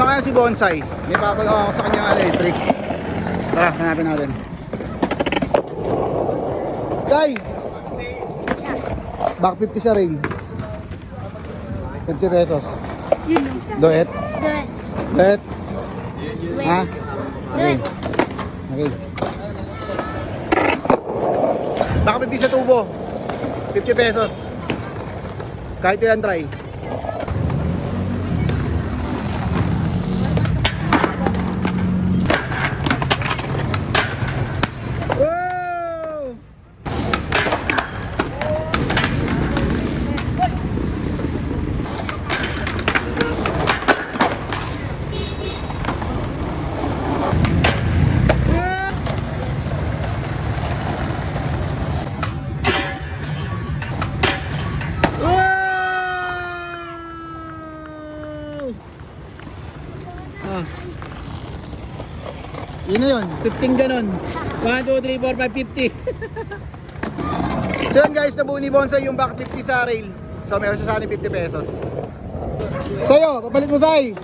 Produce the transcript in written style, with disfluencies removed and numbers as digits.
Sa kanya si Bonsai. May papagawa ako sa kanya electric. Tara, hanapin natin. Guy! Back 50 sa rail. 50 pesos. Yun. Doet? Doon. Doet? Ha? Okay. Doon. Okay. Back 50 sa tubo. 50 pesos. Kahit ilan try. Wow! Ah. Yun na yun, 15 ganon. 1, 2, 3, 4, 5, 50. So yun guys, nabuo ni Bonsai yung back 50 sa rail. So meron siya sa akin 50 pesos. Sa'yo, papalit mo Sai.